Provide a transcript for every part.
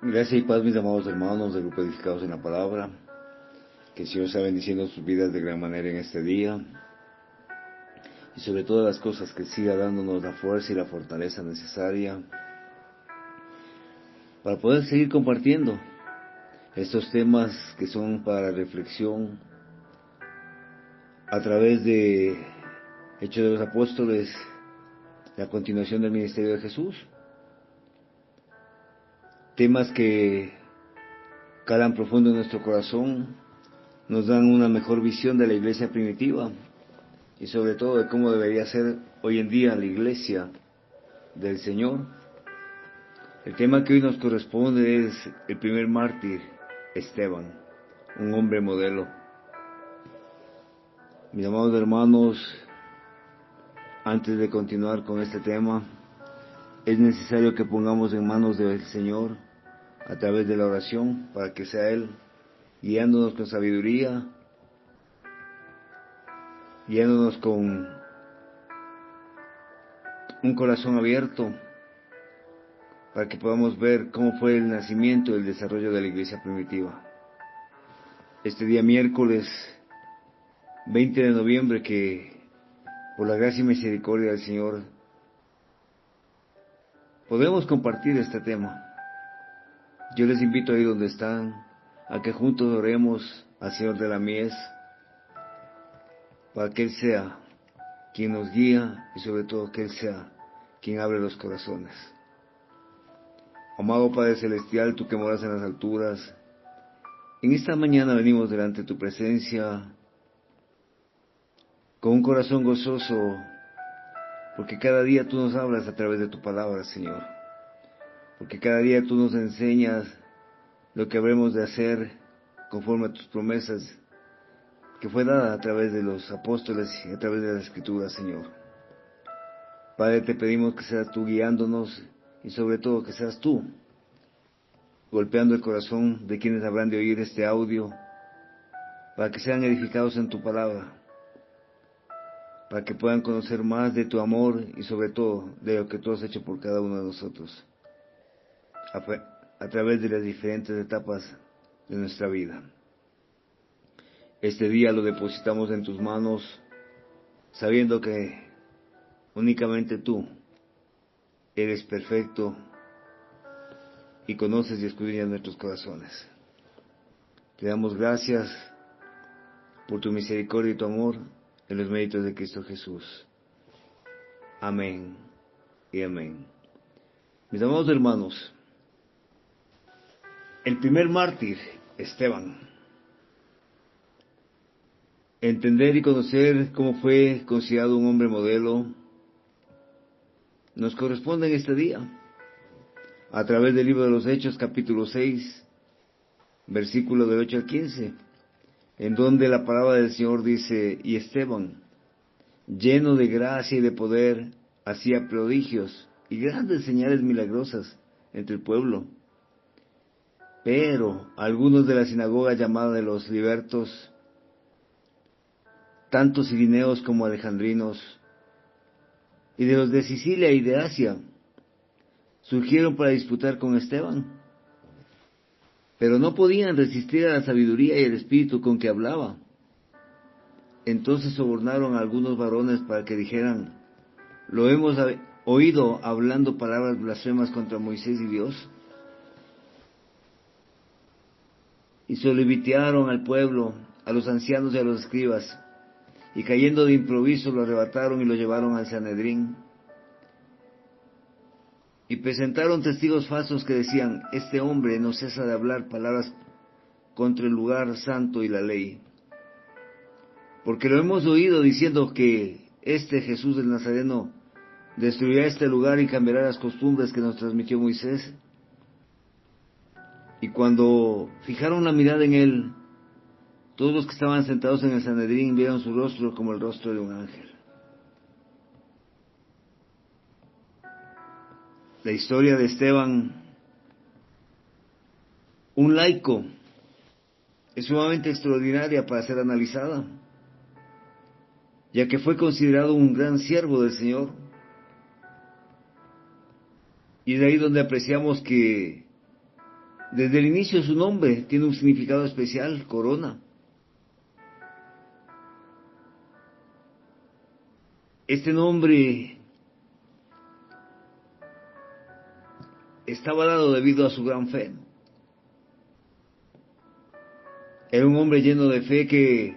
Gracias y paz, mis amados hermanos del grupo Edificados en la Palabra. Que el Señor sea bendiciendo sus vidas de gran manera en este día. Y sobre todas las cosas, que siga dándonos la fuerza y la fortaleza necesaria para poder seguir compartiendo estos temas que son para reflexión a través de Hechos de los Apóstoles, la continuación del ministerio de Jesús. Temas que calan profundo en nuestro corazón, nos dan una mejor visión de la iglesia primitiva y sobre todo de cómo debería ser hoy en día la iglesia del Señor. El tema que hoy nos corresponde es el primer mártir, Esteban, un hombre modelo. Mis amados hermanos, antes de continuar con este tema, es necesario que pongamos en manos del Señor a través de la oración, para que sea Él guiándonos con sabiduría, guiándonos con un corazón abierto, para que podamos ver cómo fue el nacimiento y el desarrollo de la iglesia primitiva. Este día miércoles 20 de noviembre, que por la gracia y misericordia del Señor podemos compartir este tema. Yo les invito ahí donde están, a que juntos oremos al Señor de la mies, para que Él sea quien nos guía y sobre todo que Él sea quien abre los corazones. Amado Padre Celestial, tú que moras en las alturas, en esta mañana venimos delante de tu presencia con un corazón gozoso, porque cada día tú nos hablas a través de tu palabra, Señor. Porque cada día tú nos enseñas lo que habremos de hacer conforme a tus promesas, que fue dada a través de los apóstoles y a través de las Escrituras, Señor. Padre, te pedimos que seas tú guiándonos y sobre todo que seas tú golpeando el corazón de quienes habrán de oír este audio, para que sean edificados en tu palabra, para que puedan conocer más de tu amor y sobre todo de lo que tú has hecho por cada uno de nosotros, a través de las diferentes etapas de nuestra vida. Este día lo depositamos en tus manos, sabiendo que únicamente tú eres perfecto y conoces y escudriñas nuestros corazones. Te damos gracias por tu misericordia y tu amor en los méritos de Cristo Jesús. Amén y amén. Mis amados hermanos, el primer mártir, Esteban. Entender y conocer cómo fue considerado un hombre modelo nos corresponde en este día, a través del libro de los Hechos, capítulo 6, versículo del 8 al 15, en donde la palabra del Señor dice: y Esteban, lleno de gracia y de poder, hacía prodigios y grandes señales milagrosas entre el pueblo. Pero algunos de la sinagoga llamada de los libertos, tanto sirineos como alejandrinos, y de los de Sicilia y de Asia, surgieron para disputar con Esteban, pero no podían resistir a la sabiduría y el espíritu con que hablaba. Entonces sobornaron a algunos varones para que dijeran: ¿lo hemos oído hablando palabras blasfemas contra Moisés y Dios? Y solicitaron al pueblo, a los ancianos y a los escribas, y cayendo de improviso lo arrebataron y lo llevaron al Sanedrín. Y presentaron testigos falsos que decían: este hombre no cesa de hablar palabras contra el lugar santo y la ley. Porque lo hemos oído diciendo que este Jesús del Nazareno destruirá este lugar y cambiará las costumbres que nos transmitió Moisés. Y cuando fijaron la mirada en él, todos los que estaban sentados en el Sanedrín vieron su rostro como el rostro de un ángel. La historia de Esteban, un laico, es sumamente extraordinaria para ser analizada, ya que fue considerado un gran siervo del Señor. Y es de ahí donde apreciamos que Desde el inicio su nombre tiene un significado especial, corona. Este nombre estaba dado debido a su gran fe. Era un hombre lleno de fe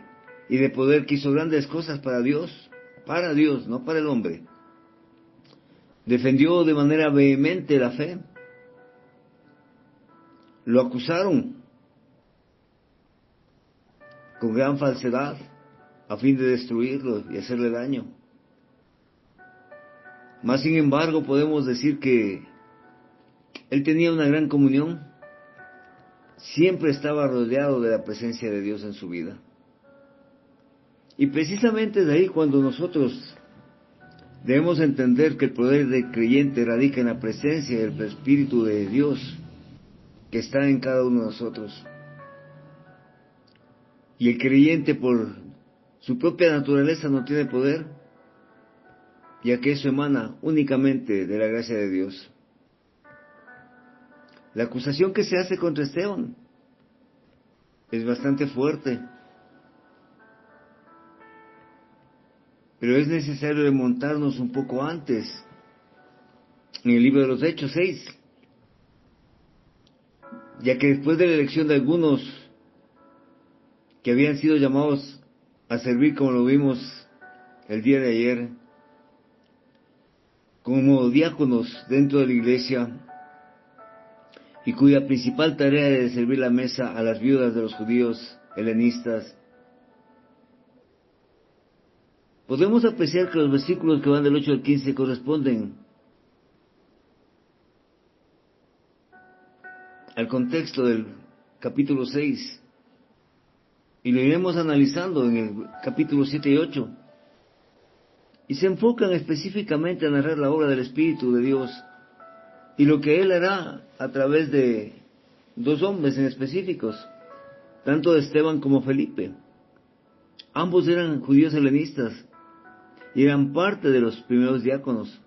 y de poder que hizo grandes cosas para Dios, no para el hombre. Defendió de manera vehemente la fe. Lo acusaron con gran falsedad a fin de destruirlo y hacerle daño. Mas sin embargo podemos decir que él tenía una gran comunión. Siempre estaba rodeado de la presencia de Dios en su vida. Y precisamente de ahí cuando nosotros debemos entender que el poder del creyente radica en la presencia del Espíritu de Dios que está en cada uno de nosotros. Y el creyente por su propia naturaleza no tiene poder, ya que eso emana únicamente de la gracia de Dios. La acusación que se hace contra Esteban es bastante fuerte, pero es necesario remontarnos un poco antes, en el libro de los Hechos 6, ya que después de la elección de algunos que habían sido llamados a servir, como lo vimos el día de ayer, como diáconos dentro de la iglesia, y cuya principal tarea era de servir la mesa a las viudas de los judíos helenistas, podemos apreciar que los versículos que van del 8 al 15 corresponden al contexto del capítulo 6, y lo iremos analizando en el capítulo 7 y 8, y se enfocan específicamente a narrar la obra del Espíritu de Dios y lo que Él hará a través de dos hombres en específicos, tanto de Esteban como Felipe. Ambos eran judíos helenistas y eran parte de los primeros diáconos.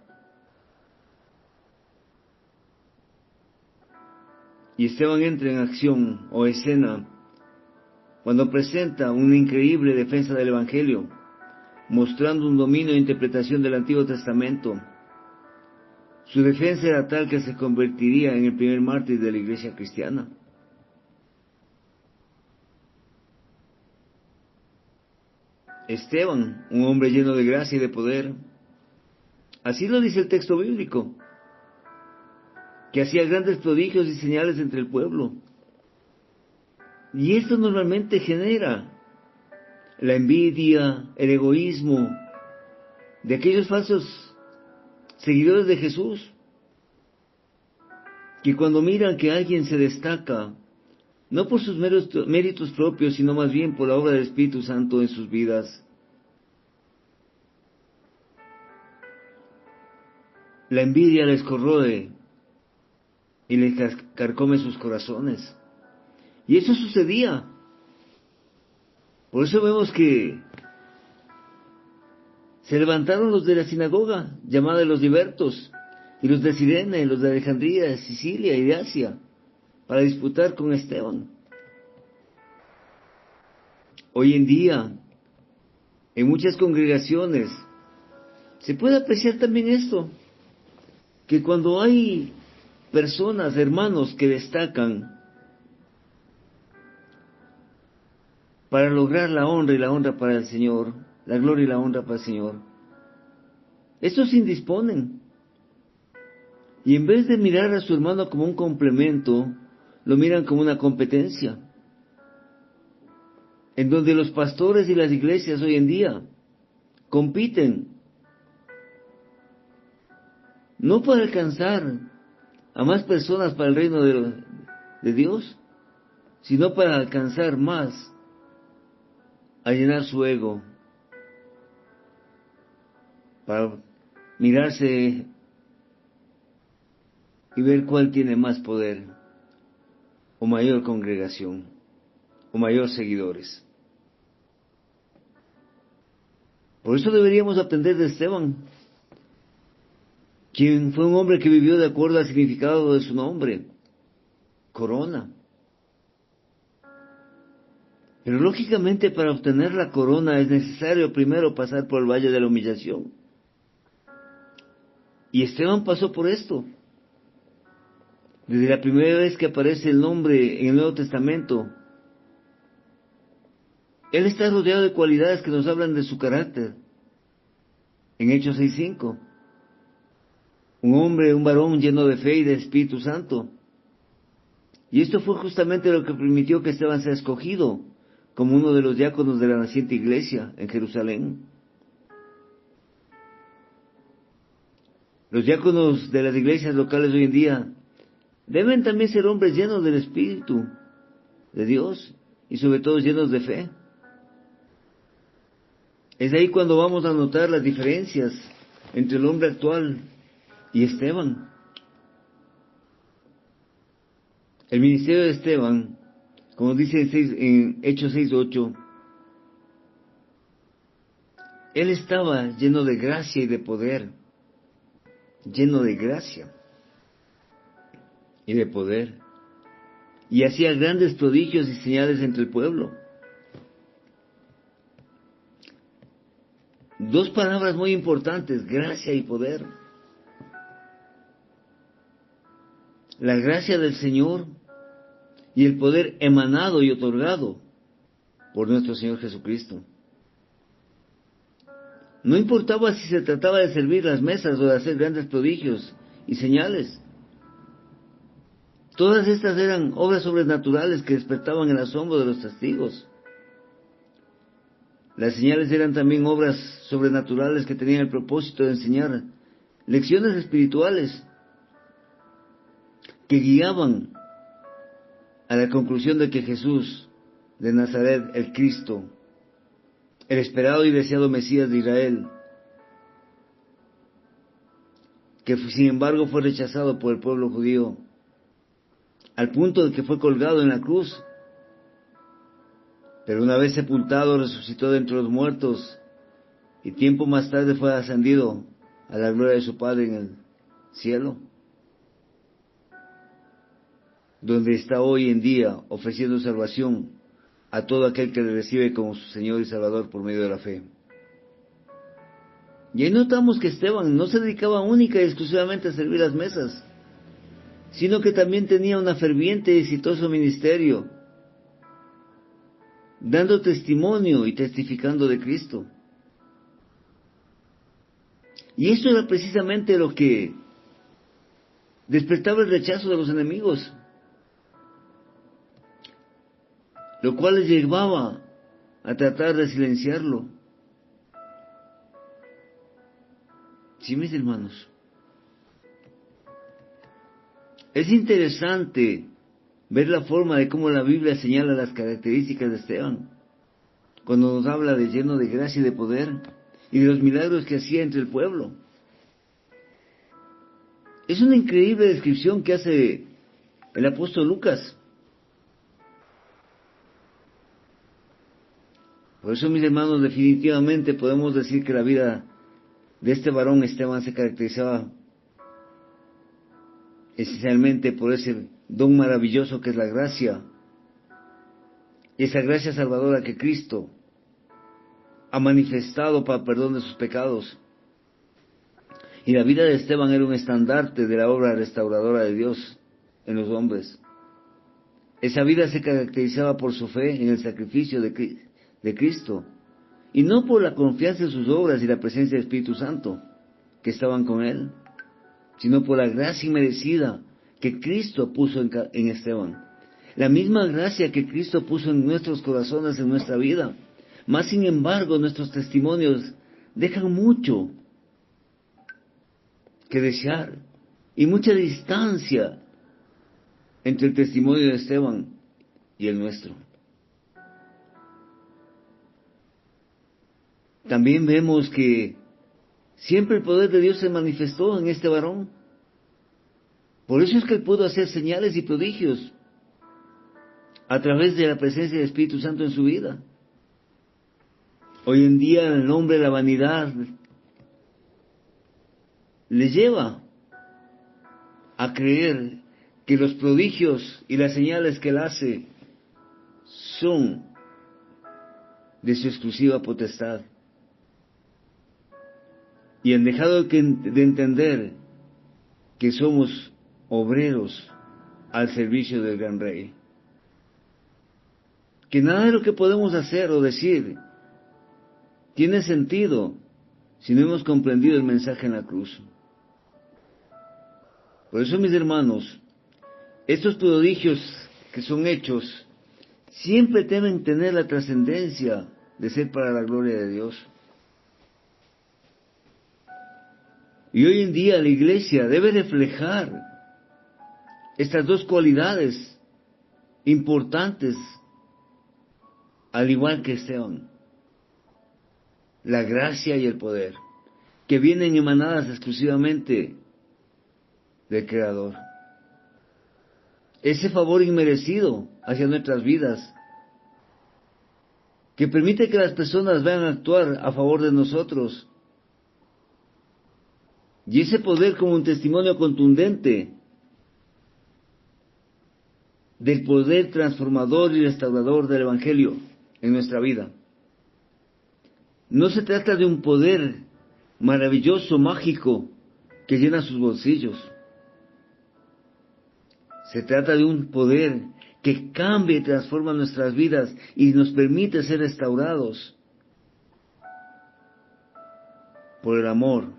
Y Esteban entra en acción o escena cuando presenta una increíble defensa del Evangelio, mostrando un dominio e interpretación del Antiguo Testamento. Su defensa era tal que se convertiría en el primer mártir de la iglesia cristiana. Esteban, un hombre lleno de gracia y de poder, así lo dice el texto bíblico, que hacía grandes prodigios y señales entre el pueblo. Y esto normalmente genera la envidia, el egoísmo de aquellos falsos seguidores de Jesús, que cuando miran que alguien se destaca, no por sus méritos propios, sino más bien por la obra del Espíritu Santo en sus vidas, la envidia les corroe y les carcome sus corazones. Y eso sucedía. Por eso vemos que se levantaron los de la sinagoga, llamada de los libertos, y los de Cirene, los de Alejandría, de Sicilia y de Asia, para disputar con Esteban. Hoy en día, en muchas congregaciones, se puede apreciar también esto, que cuando hay personas, hermanos, que destacan para lograr la honra y la honra para el Señor, la gloria y la honra para el Señor, estos se indisponen. Y en vez de mirar a su hermano como un complemento, lo miran como una competencia. En donde los pastores y las iglesias hoy en día compiten, no para alcanzar a más personas para el reino de Dios, sino para alcanzar más, a llenar su ego, para mirarse y ver cuál tiene más poder, o mayor congregación, o mayor seguidores. Por eso deberíamos aprender de Esteban, quien fue un hombre que vivió de acuerdo al significado de su nombre, corona. Pero lógicamente para obtener la corona es necesario primero pasar por el valle de la humillación. Y Esteban pasó por esto. Desde la primera vez que aparece el nombre en el Nuevo Testamento, él está rodeado de cualidades que nos hablan de su carácter. En Hechos 6:5, un varón lleno de fe y de Espíritu Santo. Y esto fue justamente lo que permitió que Esteban sea escogido como uno de los diáconos de la naciente iglesia en Jerusalén. Los diáconos de las iglesias locales hoy en día deben también ser hombres llenos del Espíritu de Dios y sobre todo llenos de fe. Es ahí cuando vamos a notar las diferencias entre el hombre actual y Esteban. El ministerio de Esteban, como dice en Hechos 6:8, él estaba lleno de gracia y de poder, lleno de gracia y de poder, y hacía grandes prodigios y señales entre el pueblo. Dos palabras muy importantes, gracia y poder. La gracia del Señor y el poder emanado y otorgado por nuestro Señor Jesucristo. No importaba si se trataba de servir las mesas o de hacer grandes prodigios y señales. Todas estas eran obras sobrenaturales que despertaban el asombro de los testigos. Las señales eran también obras sobrenaturales que tenían el propósito de enseñar lecciones espirituales que guiaban a la conclusión de que Jesús de Nazaret, el Cristo, el esperado y deseado Mesías de Israel, que sin embargo fue rechazado por el pueblo judío, al punto de que fue colgado en la cruz, pero una vez sepultado resucitó de entre los muertos y tiempo más tarde fue ascendido a la gloria de su Padre en el cielo, donde está hoy en día ofreciendo salvación a todo aquel que le recibe como su Señor y Salvador por medio de la fe. Y ahí notamos que Esteban no se dedicaba única y exclusivamente a servir las mesas, sino que también tenía una ferviente y exitoso ministerio, dando testimonio y testificando de Cristo. Y esto era precisamente lo que despertaba el rechazo de los enemigos, lo cual les llevaba a tratar de silenciarlo. Sí, mis hermanos. Es interesante ver la forma de cómo la Biblia señala las características de Esteban, cuando nos habla de lleno de gracia y de poder, y de los milagros que hacía entre el pueblo. Es una increíble descripción que hace el apóstol Lucas. Por eso, mis hermanos, definitivamente podemos decir que la vida de este varón Esteban se caracterizaba esencialmente por ese don maravilloso que es la gracia, esa gracia salvadora que Cristo ha manifestado para perdón de sus pecados. Y la vida de Esteban era un estandarte de la obra restauradora de Dios en los hombres. Esa vida se caracterizaba por su fe en el sacrificio de Cristo, y no por la confianza en sus obras y la presencia del Espíritu Santo que estaban con él, sino por la gracia inmerecida que Cristo puso en Esteban. La misma gracia que Cristo puso en nuestros corazones, en nuestra vida. Mas, sin embargo, nuestros testimonios dejan mucho que desear y mucha distancia entre el testimonio de Esteban y el nuestro. También vemos que siempre el poder de Dios se manifestó en este varón. Por eso es que él pudo hacer señales y prodigios a través de la presencia del Espíritu Santo en su vida. Hoy en día el hombre, la vanidad, le lleva a creer que los prodigios y las señales que Él hace son de su exclusiva potestad. Y han dejado de entender que somos obreros al servicio del gran Rey. Que nada de lo que podemos hacer o decir tiene sentido si no hemos comprendido el mensaje en la cruz. Por eso, mis hermanos, estos prodigios que son hechos siempre deben tener la trascendencia de ser para la gloria de Dios. Y hoy en día la iglesia debe reflejar estas dos cualidades importantes, al igual que Esteban: la gracia y el poder, que vienen emanadas exclusivamente del Creador. Ese favor inmerecido hacia nuestras vidas, que permite que las personas vayan a actuar a favor de nosotros. Y ese poder como un testimonio contundente del poder transformador y restaurador del Evangelio en nuestra vida. No se trata de un poder maravilloso, mágico, que llena sus bolsillos. Se trata de un poder que cambia y transforma nuestras vidas y nos permite ser restaurados por el amor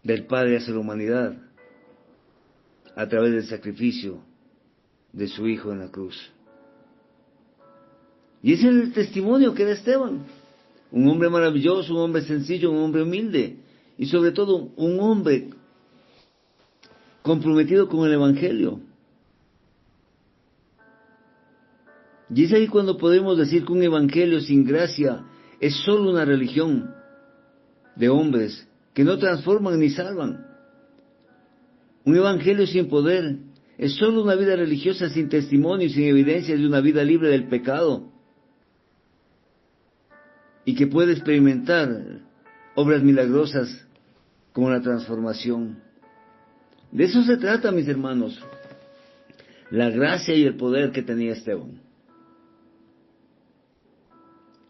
del Padre hacia la humanidad a través del sacrificio de su Hijo en la cruz. Y ese es el testimonio que da Esteban: un hombre maravilloso, un hombre sencillo, un hombre humilde y sobre todo un hombre comprometido con el Evangelio. Y es ahí cuando podemos decir que un Evangelio sin gracia es solo una religión de hombres que no transforman ni salvan. Un Evangelio sin poder es solo una vida religiosa sin testimonio y sin evidencia de una vida libre del pecado, y que puede experimentar obras milagrosas como la transformación. De eso se trata, mis hermanos, la gracia y el poder que tenía Esteban.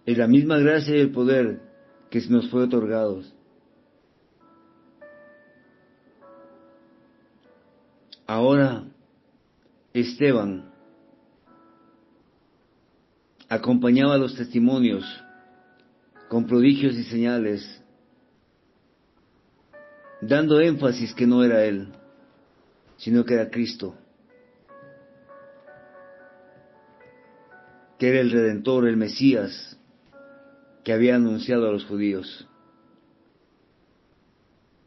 Es la misma gracia y el poder que nos fue otorgados. Ahora, Esteban acompañaba los testimonios con prodigios y señales, dando énfasis que no era él, sino que era Cristo, que era el Redentor, el Mesías, que había anunciado a los judíos.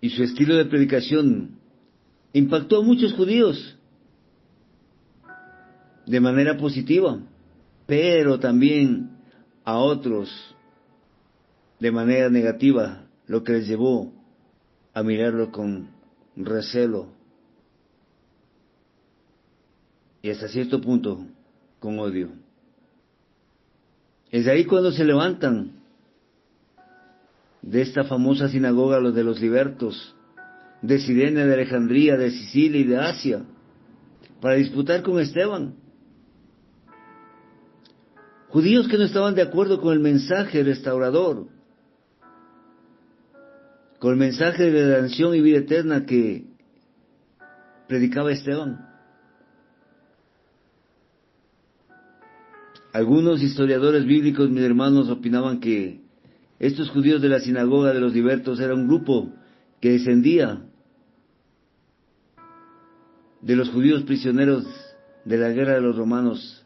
Y su estilo de predicación impactó a muchos judíos de manera positiva, pero también a otros de manera negativa, lo que les llevó a mirarlo con recelo y hasta cierto punto con odio. Es ahí cuando se levantan de esta famosa sinagoga los de los libertos, de Cirene, de Alejandría, de Sicilia y de Asia, para disputar con Esteban. Judíos que no estaban de acuerdo con el mensaje restaurador, con el mensaje de redención y vida eterna que predicaba Esteban. Algunos historiadores bíblicos, mis hermanos, opinaban que estos judíos de la sinagoga de los libertos era un grupo que descendía de los judíos prisioneros de la guerra de los romanos,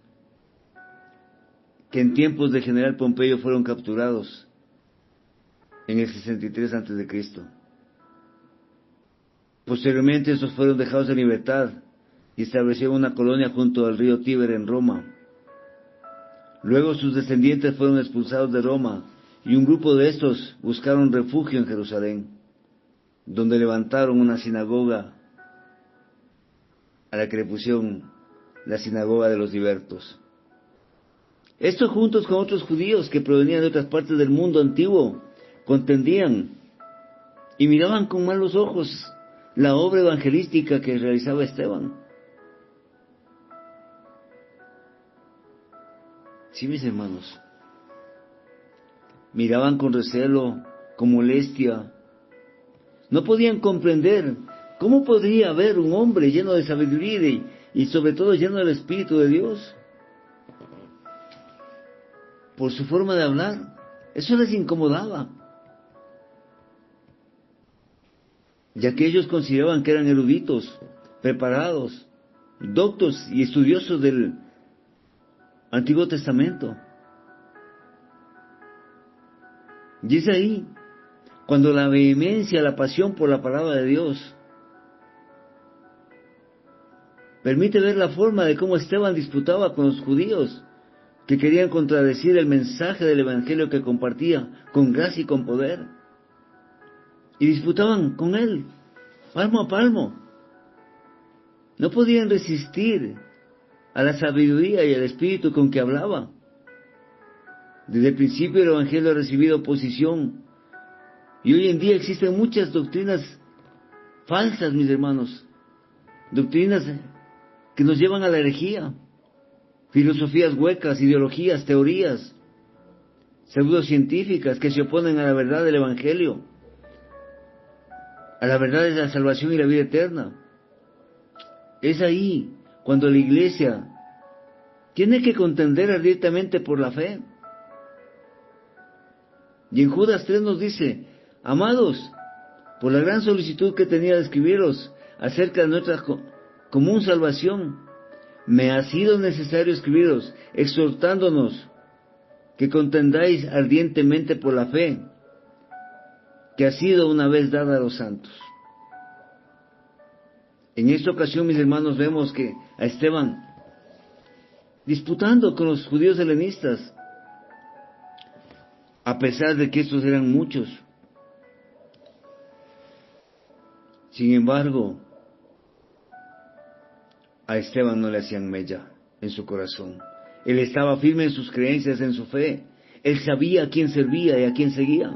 que en tiempos de general Pompeyo fueron capturados en el 63 a.C. Posteriormente estos fueron dejados en libertad y establecieron una colonia junto al río Tíber en Roma. Luego sus descendientes fueron expulsados de Roma y un grupo de estos buscaron refugio en Jerusalén, donde levantaron una sinagoga a la que le pusieron la sinagoga de los libertos. Estos juntos con otros judíos que provenían de otras partes del mundo antiguo contendían y miraban con malos ojos la obra evangelística que realizaba Esteban, Sí, mis hermanos. Miraban con recelo, con molestia. No podían comprender cómo podría haber un hombre lleno de sabiduría y sobre todo lleno del Espíritu de Dios. Por su forma de hablar, eso les incomodaba. Ya que ellos consideraban que eran eruditos, preparados, doctos y estudiosos del Antiguo Testamento. Y es ahí cuando la vehemencia, la pasión por la palabra de Dios permite ver la forma de cómo Esteban disputaba con los judíos que querían contradecir el mensaje del Evangelio que compartía con gracia y con poder. Y disputaban con él, palmo a palmo. No podían resistir a la sabiduría y al espíritu con que hablaba. Desde el principio el Evangelio ha recibido oposición. Y hoy en día existen muchas doctrinas falsas, mis hermanos. Doctrinas que nos llevan a la herejía. Filosofías huecas, ideologías, teorías pseudocientíficas que se oponen a la verdad del Evangelio, a la verdad de la salvación y la vida eterna. Es ahí cuando la iglesia tiene que contender ardientemente por la fe. Y en Judas 3 nos dice: amados, por la gran solicitud que tenía de escribiros acerca de nuestra común salvación, me ha sido necesario escribiros, exhortándonos que contendáis ardientemente por la fe que ha sido una vez dada a los santos. En esta ocasión, mis hermanos, vemos que a Esteban disputando con los judíos helenistas, a pesar de que estos eran muchos. Sin embargo, a Esteban no le hacían mella en su corazón. Él estaba firme en sus creencias, en su fe. Él sabía a quién servía y a quién seguía.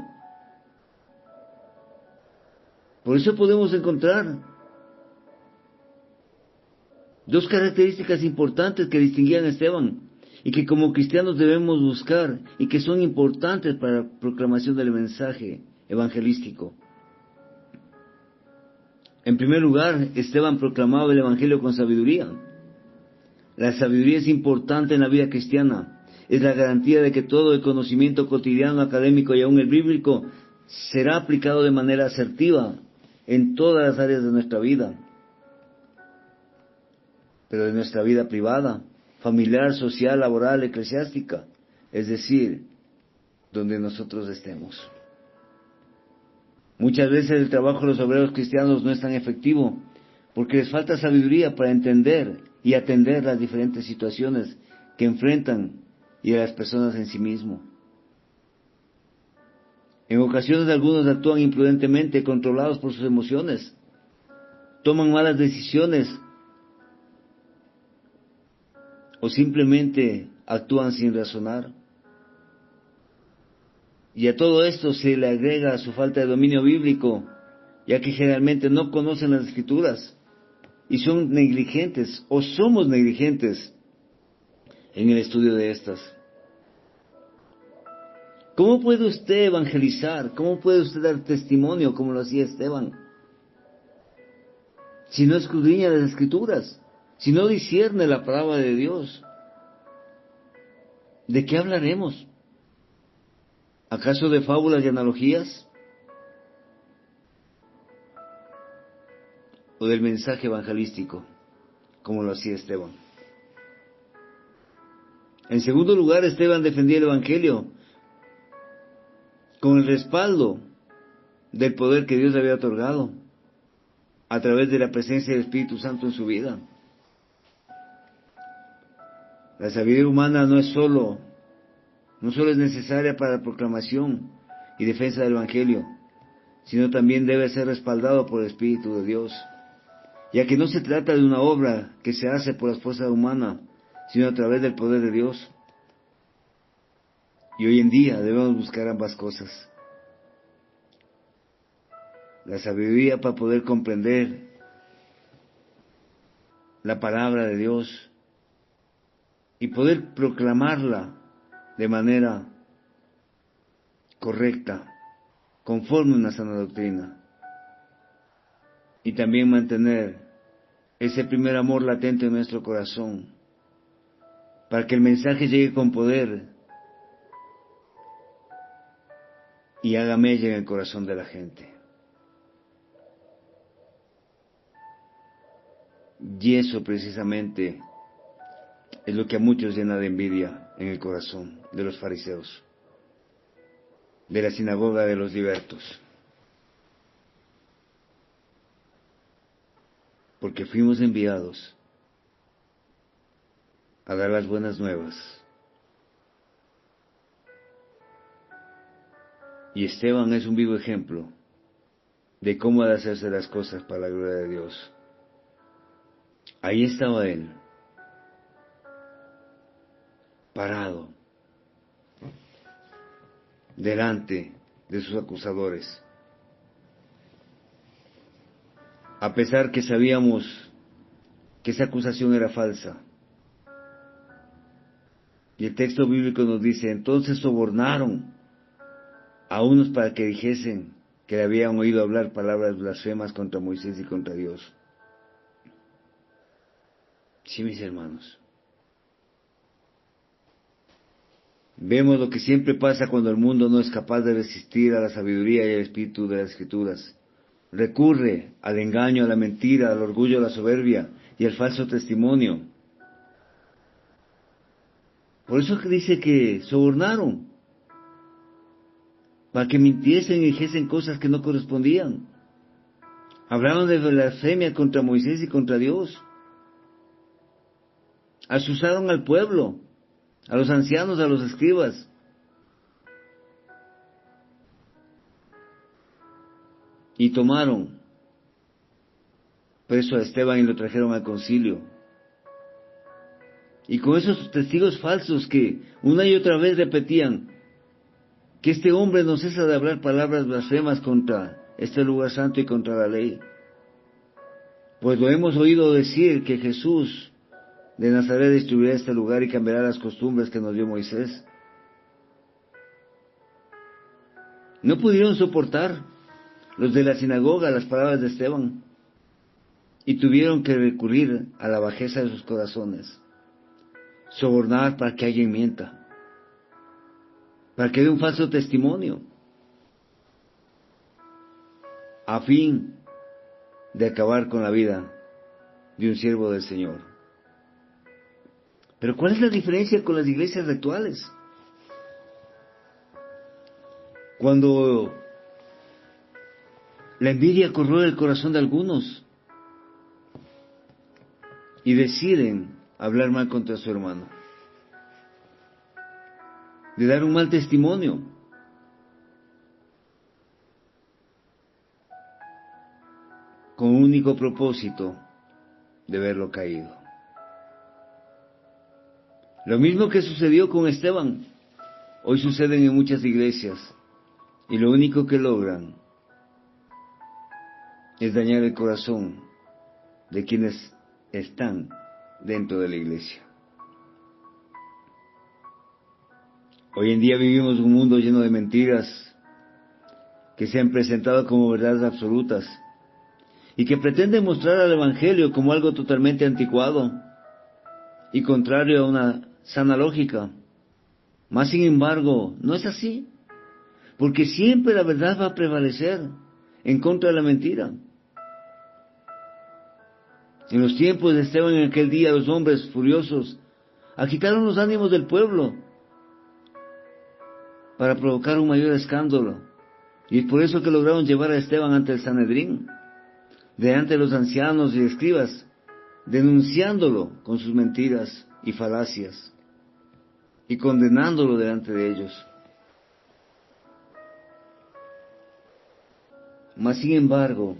Por eso podemos encontrar dos características importantes que distinguían a Esteban y que como cristianos debemos buscar y que son importantes para la proclamación del mensaje evangelístico. En primer lugar, Esteban proclamaba el Evangelio con sabiduría. La sabiduría es importante en la vida cristiana. Es la garantía de que todo el conocimiento cotidiano, académico y aún el bíblico será aplicado de manera asertiva en todas las áreas de nuestra vida. Pero de nuestra vida privada, familiar, social, laboral, eclesiástica, es decir, donde nosotros estemos. Muchas veces el trabajo de los obreros cristianos no es tan efectivo porque les falta sabiduría para entender y atender las diferentes situaciones que enfrentan y a las personas en sí mismo. En ocasiones algunos actúan imprudentemente, controlados por sus emociones, toman malas decisiones o simplemente actúan sin razonar. Y a todo esto se le agrega su falta de dominio bíblico, ya que generalmente no conocen las Escrituras y son negligentes o somos negligentes en el estudio de estas. ¿Cómo puede usted evangelizar? ¿Cómo puede usted dar testimonio como lo hacía Esteban? Si no escudriña las Escrituras, si no discierne la palabra de Dios, ¿de qué hablaremos? ¿Acaso de fábulas y analogías? ¿O del mensaje evangelístico, como lo hacía Esteban? En segundo lugar, Esteban defendía el Evangelio con el respaldo del poder que Dios le había otorgado a través de la presencia del Espíritu Santo en su vida. La sabiduría humana no solo es necesaria para la proclamación y defensa del Evangelio, sino también debe ser respaldado por el Espíritu de Dios, ya que no se trata de una obra que se hace por la fuerza humana, sino a través del poder de Dios. Y hoy en día debemos buscar ambas cosas. La sabiduría para poder comprender la palabra de Dios y poder proclamarla de manera correcta, conforme a una sana doctrina. Y también mantener ese primer amor latente en nuestro corazón, para que el mensaje llegue con poder y haga mella en el corazón de la gente. Y eso precisamente es lo que a muchos llena de envidia en el corazón de los fariseos, de la sinagoga de los libertos. Porque fuimos enviados a dar las buenas nuevas. Y Esteban es un vivo ejemplo de cómo ha de hacerse las cosas para la gloria de Dios. Ahí estaba él, parado, delante de sus acusadores. A pesar que sabíamos que esa acusación era falsa. Y el texto bíblico nos dice, entonces sobornaron a unos para que dijesen que le habían oído hablar palabras blasfemas contra Moisés y contra Dios. Sí, mis hermanos. Vemos lo que siempre pasa cuando el mundo no es capaz de resistir a la sabiduría y al espíritu de las Escrituras. Recurre al engaño, a la mentira, al orgullo, a la soberbia y al falso testimonio. Por eso que dice que sobornaron, para que mintiesen y dijesen cosas que no correspondían. Hablaron de blasfemia contra Moisés y contra Dios. Asusaron al pueblo, a los ancianos, a los escribas. Y tomaron preso a Esteban y lo trajeron al concilio. Y con esos testigos falsos que una y otra vez repetían que este hombre no cesa de hablar palabras blasfemas contra este lugar santo y contra la ley. Pues lo hemos oído decir que Jesús de Nazaret destruirá este lugar y cambiará las costumbres que nos dio Moisés. No pudieron soportar los de la sinagoga las palabras de Esteban y tuvieron que recurrir a la bajeza de sus corazones, sobornar para que alguien mienta, para que dé un falso testimonio, a fin de acabar con la vida de un siervo del Señor. Pero ¿cuál es la diferencia con las iglesias actuales? Cuando la envidia corroe el corazón de algunos y deciden hablar mal contra su hermano, de dar un mal testimonio, con un único propósito de verlo caído. Lo mismo que sucedió con Esteban, hoy suceden en muchas iglesias, y lo único que logran es dañar el corazón de quienes están dentro de la iglesia. Hoy en día vivimos un mundo lleno de mentiras que se han presentado como verdades absolutas y que pretenden mostrar al Evangelio como algo totalmente anticuado y contrario a una sana lógica. Mas, sin embargo, no es así, porque siempre la verdad va a prevalecer en contra de la mentira. En los tiempos de Esteban, en aquel día, los hombres furiosos agitaron los ánimos del pueblo para provocar un mayor escándalo. Y es por eso que lograron llevar a Esteban ante el Sanedrín, delante de los ancianos y escribas, denunciándolo con sus mentiras y falacias, y condenándolo delante de ellos. Mas, sin embargo,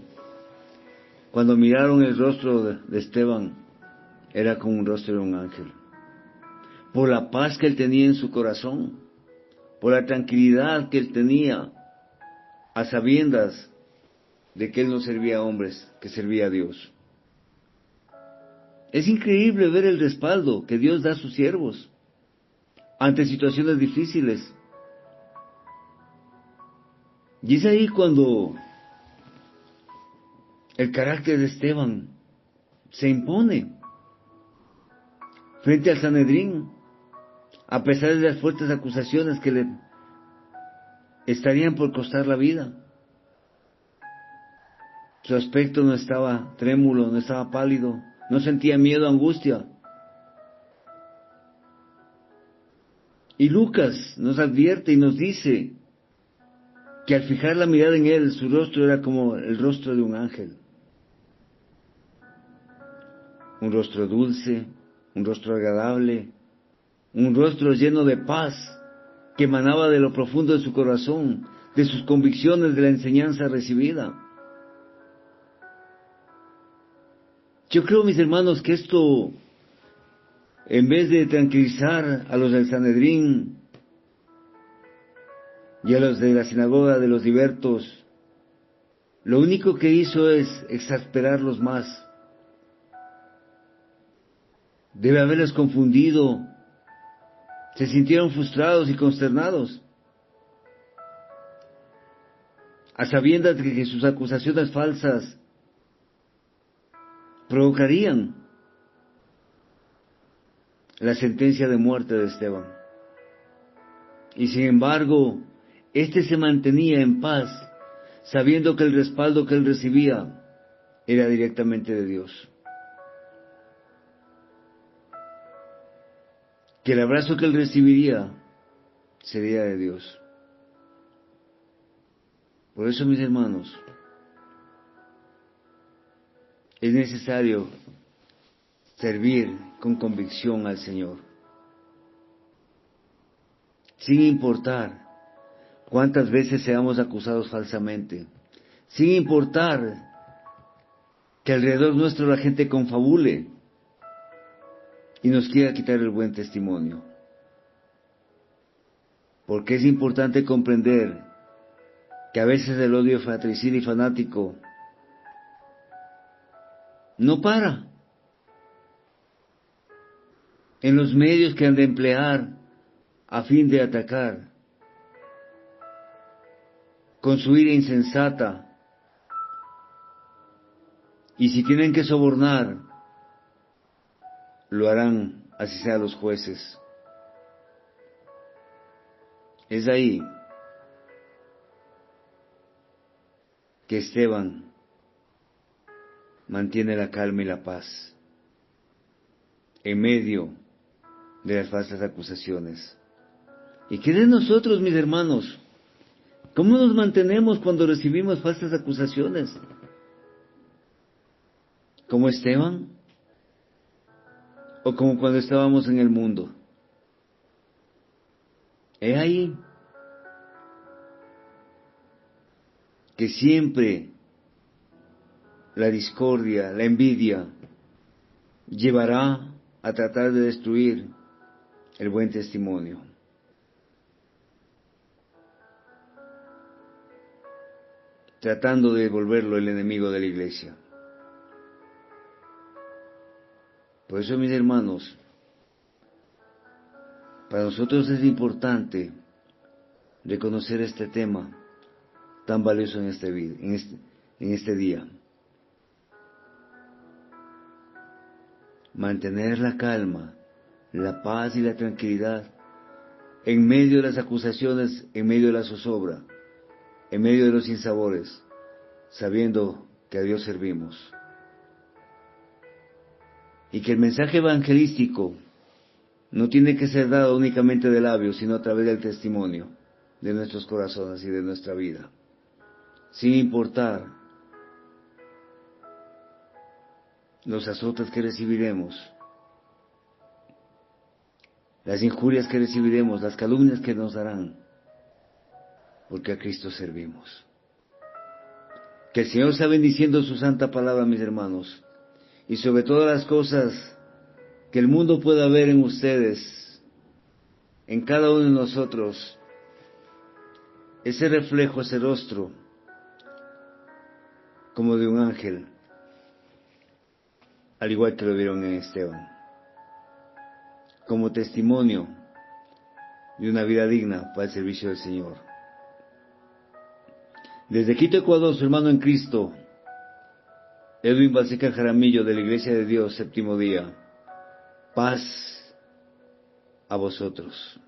cuando miraron el rostro de Esteban, era como un rostro de un ángel. Por la paz que él tenía en su corazón, por la tranquilidad que él tenía, a sabiendas de que él no servía a hombres, que servía a Dios. Es increíble ver el respaldo que Dios da a sus siervos. ante situaciones difíciles. Y es ahí cuando el carácter de Esteban se impone frente al Sanedrín, a pesar de las fuertes acusaciones que le estarían por costar la vida. Su aspecto no estaba trémulo, no estaba pálido, no sentía miedo, angustia. Y Lucas nos advierte y nos dice que al fijar la mirada en él, su rostro era como el rostro de un ángel. Un rostro dulce, un rostro agradable, un rostro lleno de paz, que emanaba de lo profundo de su corazón, de sus convicciones, de la enseñanza recibida. Yo creo, mis hermanos, que esto, en vez de tranquilizar a los del Sanedrín y a los de la sinagoga de los libertos, lo único que hizo es exasperarlos más. Debe haberles confundido. Se sintieron frustrados y consternados, a sabiendas de que sus acusaciones falsas provocarían la sentencia de muerte de Esteban. Y sin embargo, éste se mantenía en paz, sabiendo que el respaldo que él recibía era directamente de Dios. Que el abrazo que él recibiría sería de Dios. Por eso, mis hermanos, es necesario servir con convicción al Señor, sin importar cuántas veces seamos acusados falsamente, sin importar que alrededor nuestro la gente confabule y nos quiera quitar el buen testimonio. Porque es importante comprender que a veces el odio fratricida y fanático no para en los medios que han de emplear a fin de atacar con su ira insensata. Y si tienen que sobornar, lo harán, así sea los jueces. Es ahí que Esteban mantiene la calma y la paz en medio de las falsas acusaciones. ¿Y qué de nosotros, mis hermanos? ¿Cómo nos mantenemos cuando recibimos falsas acusaciones? ¿Como Esteban? ¿O como cuando estábamos en el mundo? He ahí que siempre la discordia, la envidia, llevará a tratar de destruir el buen testimonio. Tratando de volverlo el enemigo de la iglesia. Por eso, mis hermanos, para nosotros es importante reconocer este tema tan valioso en este día. Mantener la calma, la paz y la tranquilidad en medio de las acusaciones, en medio de la zozobra, en medio de los sinsabores, sabiendo que a Dios servimos. Y que el mensaje evangelístico no tiene que ser dado únicamente de labios, sino a través del testimonio de nuestros corazones y de nuestra vida, sin importar los azotes que recibiremos, las injurias que recibiremos, las calumnias que nos darán, porque a Cristo servimos. Que el Señor sea bendiciendo su santa palabra, mis hermanos, y sobre todas las cosas que el mundo pueda ver en ustedes, en cada uno de nosotros, ese reflejo, ese rostro, como de un ángel, al igual que lo vieron en Esteban, como testimonio y una vida digna para el servicio del Señor. Desde Quito, Ecuador, su hermano en Cristo, Edwin Balseca Jaramillo, de la Iglesia de Dios, séptimo día. Paz a vosotros.